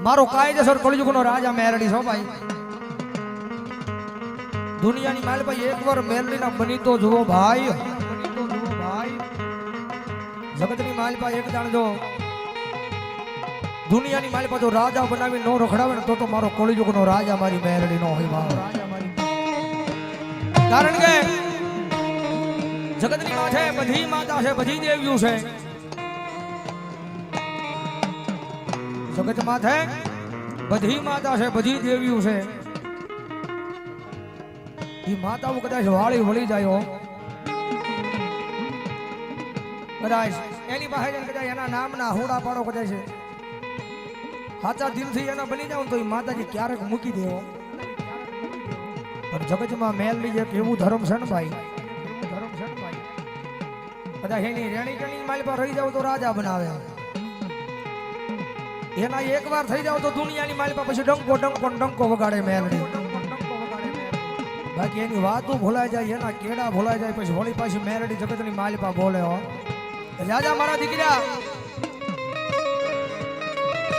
મારો કાયદેસર કળયુગનો રાજા મેરડી છો ભાઈ. દુનિયાની માલ ભાઈ એકવાર મેરડીના બની તો જુઓ ભાઈ. જગતની માલ ભાઈ એક જાણજો, દુનિયાની માલ જો રાજા બનાવી નો રખડાવે ને તો મારો કળયુગનો રાજા મારી મેરડી નો હોય ભાવ. કારણ કે જગતની માથે બધી માતા છે, બધી દેવીઓ છે. જગત માથે બધી માતા છે, બધી દેવીઓ છે. એ માતાઓ કદાચ વાળી વળી જાય, કદાચ એની પાસે કદાચ એના નામના હોડા પાડો કદાચ સાચા દિલથી એના બની જાવ તો એ માતાજી ક્યારેક મૂકી દેવો. પણ જગતમાં મેલની એક એવું ધર્મ છે ને ભાઈ, કદાચ એની રેણી કણી માલ પર રહી જાવ તો રાજા બનાવે. એના એક વાર થઈ જાવ તો દુનિયાની માલ પર પછી ડંકો ડંકો ડંકો વગાડે મેલડી. બાકી એની વાતો ભૂલાઈ જાય, એના કેડા ભૂલાઈ જાય, પછી વળી પાછી મેલડી જગતની માલ પર બોલે. હો રાજા મારા દીકરા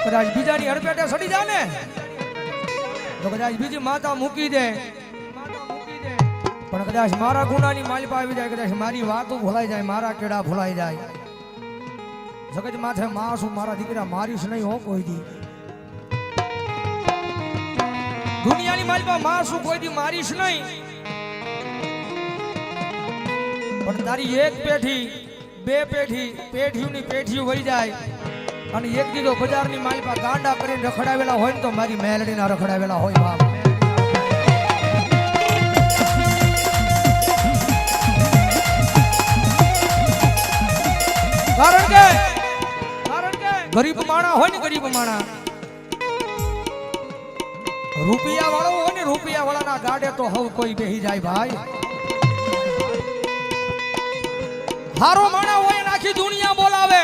કદાચ બીજાની હડપેટે સડી જાય ને તો કદાચ બીજી માતા મૂકી દે, પણ કદાચ મારા ગુનાની માલિપા આવી જાય, કદાચ મારી વાતો ભૂલાઈ જાય, મારા કેડા ભૂલાઈ જાય. જગત માથે માસુ મારા દીકરા મારીશ નહીં હો કોઈ દી. દુનિયાની માલિપા માસુ કોઈ દી મારીશ નહીં. પણ તારી એક પેઠી બે પેઠી પેઠીઓની પેઠીઓ વહી જાય અને એક દીધો બજારની માલિપા ગાંડા કરીને રખડાવેલા હોય ને તો મારી મેલડીના રખડાવેલા હોય બાપ. કારણ કે ગરીબ માણા હોય ને, ગરીબ માણા રૂપિયા વાળો હોય ને, રૂપિયા વાળાના ગાડે તો હવ કોઈ બેહી જાય ભાઈ. હારો માણા હોય ને આખી દુનિયા બોલાવે,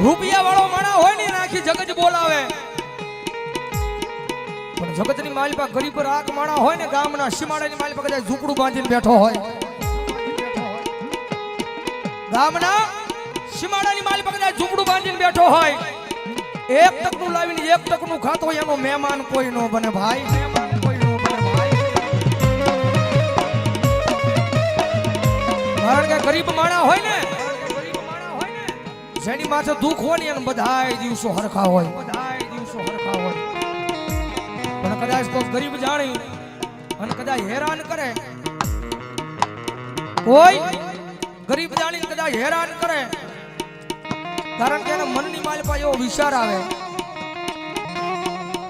રૂપિયા વાળો માણા હોય ને આખી જગત બોલાવે. પણ જગતની માલ પર ગરીબ રાખ માણા હોય ને, ગામના સીમાડાની માલ પર કદાચ ઝૂંપડું બાંધીને બેઠો હોય, ગામના સીમાડાની માલ પર કદાચ ઝૂંપડું બાંધીને બેઠો હોય, એક ટકનું લાવીને એક ટકનું ખાતો હોય, એનો મહેમાન કોઈ નો બને ભાઈ. કારણ કે ગરીબ માણા હોય ને, જેની માથે દુઃખ હોય ને એને બધાય દિવસો હરખા હોય, પણ કદાચ કોઈ ગરીબ જાણી અને કદાચ હેરાન કરે, કોઈ ગરીબ જાણી કદાચ હેરાન કરે, કારણ કે એના મનની માલપા એવો વિચાર આવે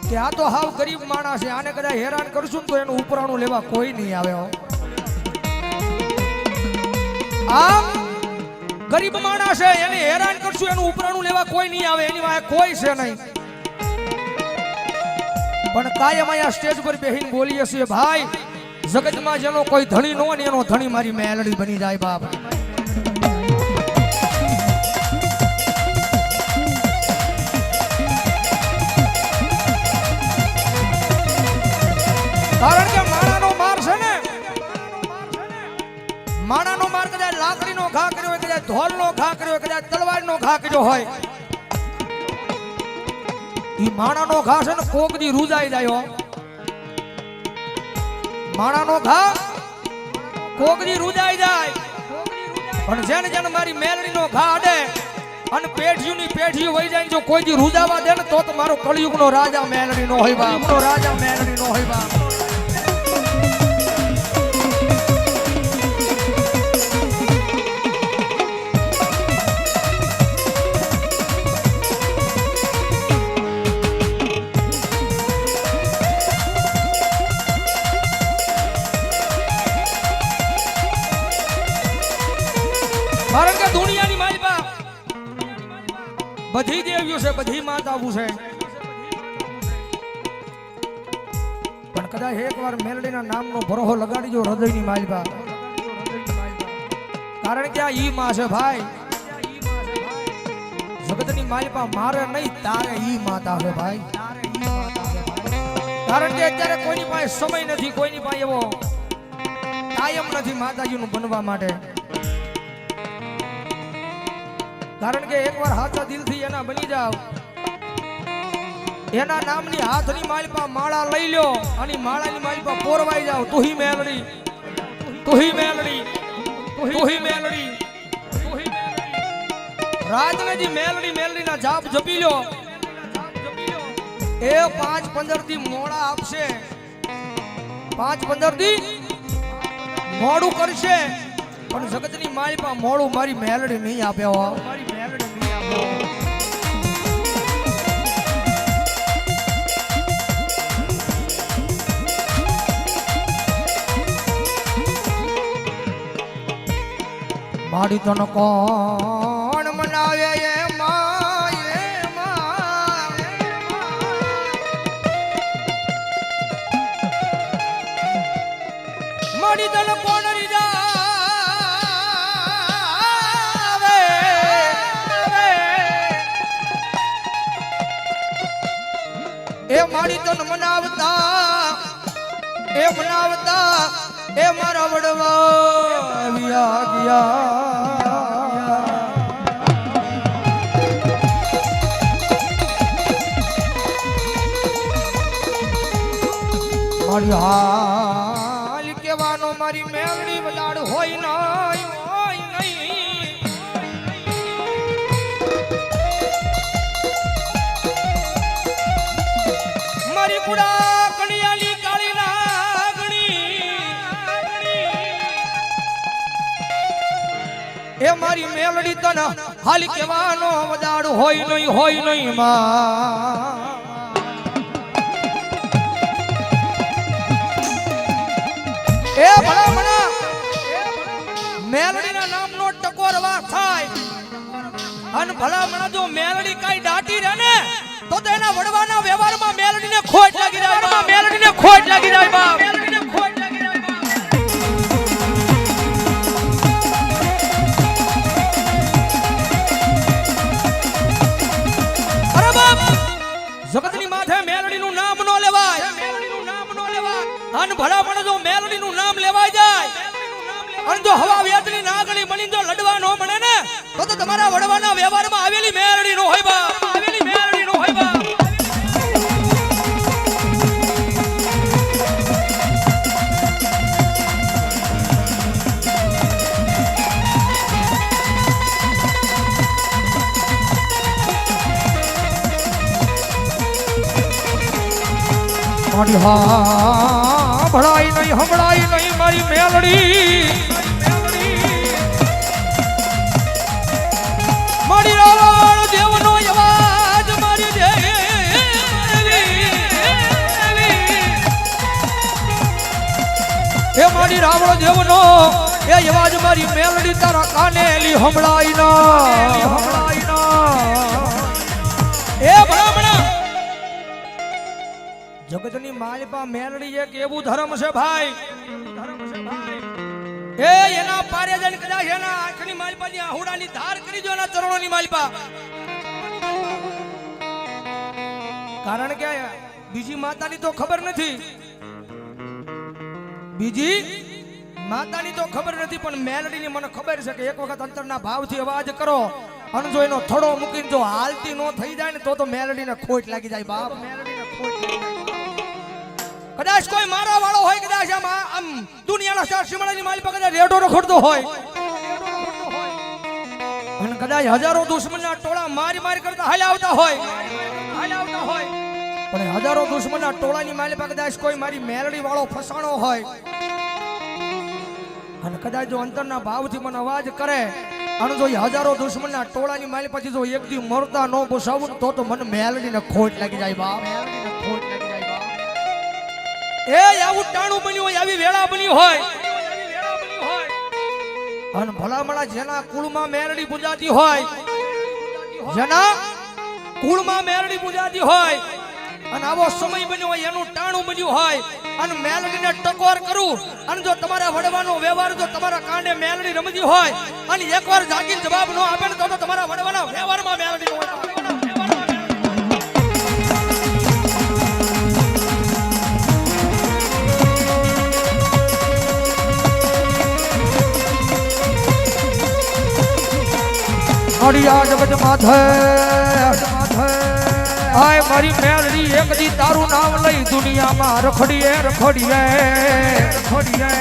કે આ તો હાવ ગરીબ માણસ છે, આને કદાચ હેરાન કરશું તો એનું ઉપરાણું લેવા કોઈ નહીં આવે. આ ગરીબ માણસ છે, એને હેરાન કરશું એનું ઉપરાણું લેવા કોઈ નહીં આવે, એની વાહે કોઈ છે નહીં. પણ કાયમ અહીંયા સ્ટેજ પર બેહીને બોલીએ છીએ ભાઈ, જગતમાં જેનો કોઈ ધણી ન હોય ને એનો ધણી મારી મેલડી બની જાય બાપ. કારણ કે માણાનો માર છે ને, માણાનો માર કદાચ લાકડીનો ઘા કર્યો હોય, કદાચ ઢોલનો ઘા કર્યો હોય, કદાચ તલવારનો ઘા કર્યો હોય, ઈ માણાનો ઘા છે ને કોક દી રૂજાઈ જાય. માણાનો ઘા કોક દી રૂજાઈ જાય, પણ જેને જેને મારી મેલડીનો ઘા અડે અને પેઢીઓની પેઢીઓ વહી જાય, જો કોઈ દી રૂજાવા દે ને તો મારો કળયુગનો રાજા મેલડીનો હોય બાપ, રાજા મેલડીનો હોય બાપ. કારણ કે દુનિયાની માલિપા બધી દેવીઓ છે, બધી માતાઓ છે, પણ કદાચ એકવાર મેલડીના નામનો ભરોહો લગાડી જો હૃદયની માલિપા, કારણ કે આ ઈ માં છે ભાઈ. જગતની માલિપા મારે નહીં, તારે ઈ માતા છે ભાઈ. કારણ કે અત્યારે કોઈની પાસે સમય નથી, કોઈની પાસે એવો ટાઈમ નથી માતાજીનું બનવા માટે. કારણ કે એકવાર હાથા દિલથી એના બની જાવ, એના નામની હાથની માલપા માળા લઈ લ્યો અને માળાની માલપા પોરવાઈ જાવ, તુહી મેલડી, તુહી મેલડી, તુહી મેલડી, રાતનેજી મેલડી મેલડીના જાપ જપી લ્યો, એ 5-15 દી મોડા આપશે, 5-15 દી મોડું કરશે, પણ જગતની માલપા મોડું મારી મેલડી નહીં આપે હો, મારી મેલડી નહીં આપે. મારી તન કોણ મનાવે એ મારી તન કોણ રીજાવે એ મારી તન મનાવતા એ મારા વડવા વ્યા ગયા. મારી હાલ કેવાનો મારી મેલડી બજાડ હોય નહીં, હોય નહીં. મારી કુડા કણિયાલી કાળી એ મારી મેલડી તન હાલ કેવાનો વજાડ હોય નહીં, હોય નહીં માં. એ ભલા મના મેલડીના નામનો ટકોર વાત થાય અને ભલા મના જો મેલડી કાઈ દાટી રહે ને તો તેના વડવાના વ્યવહારમાં મેલડીને ખોટ લાગી જાય, મેલડીને ખોટ લાગી જાય બાપ, મેલડીને ખોટ લાગી જાય બાપ. જગતની માથે મેલડીનું નામ નો લેવાય, મેલડીનું નામ નો લેવાય. અન ભલા પણ જો મેલડીનું નામ લેવાય જાય અને જો હવા વેતની નાગણી બની જો લડવા નો મળે ને તો તમારા વડવાના વ્યવહારમાં આવેલી મેલડી નો હોય બા, આવેલી મેલડી નો હોય બા. મારી હા ભળાઈ નહીં, હમળાઈ નહીં મારી મેલડી, મારી રાવણ દેવનો અવાજ મારી દેવી, એ મારી રાવણ દેવનો એ અવાજ મારી મેલડી તારા કાનેલી હમળાઈ ના, હમળાઈ ના. એ ભલામણા જગતની માલપા મેલડી એક એવું ધર્મ છે ભાઈ, એ એના પારે જઈને કદાચ એના આંખની માલપાની આહુડાની ધાર કરી દો, એના ચરણોની માલપા. કારણ કે બીજી માતાની તો ખબર નથી, બીજી માતાની તો ખબર નથી, પણ મેલડીની મને ખબર છે કે એક વખત અંતરના ભાવથી અવાજ કરો અને જો એનો થડો મૂકીને જો હાલતી નો થઈ જાય ને તો મેલડીને ખોટ લાગી જાય બાપ, મેલડીને ખોટ લાગી જાય. કદાચ કોઈ મારા વાળો હોય, કદાચ આમ દુનિયાના ચાર સીમાડાની માલ પર કદાચ રેડો રખડતો હોય અને કદાચ હજારો દુશ્મનના ટોળા મારી મારી કરતા હાલ્યા આવતા હોય, પણ હજારો દુશ્મનના ટોળાની માલ પર કદાચ કોઈ મારી મેલડી વાળો ફસાણો હોય અને કદાચ જો અંતરના ભાવથી મને અવાજ કરે અને જો હજારો દુશ્મનના ટોળાની માલ પછી જો એક દી મરતા ન બસાવું તો મને મેલડીને ખોટ લાગી જાય બાપ, મેલડીને ખોટ લાગી જાય બાપ. એ આવું ટાણું બન્યું હોય, આવી વેળા બની હોય અને ભલામણા જેના કુળમાં મેલડી પૂજાતી હોય, જેના કુળમાં મેલડી પૂજાતી હોય અને આવો સમય બન્યો હોય, એનું ટાણું બન્યું હોય અને મેલડીને ટકોર કરું અને જો તમારા વડવાનો વ્યવહાર જો તમારા કાંડે મેલડી રમતી હોય અને એકવાર જાગીને જવાબ ન આપે ને તો તમારા વડવાના વ્યવહારમાં મેલડી હોય. માળિયા જગત માથે આય મારી મેલડી એક દી તારું નામ લઈ દુનિયામાં રખડીએ રખડીએ રખડીએ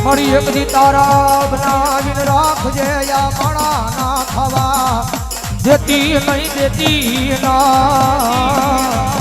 મારી એક દી તારા બનાવીને રાખજે યા માણા ના ખાવા દેતી નહીં દેતી ના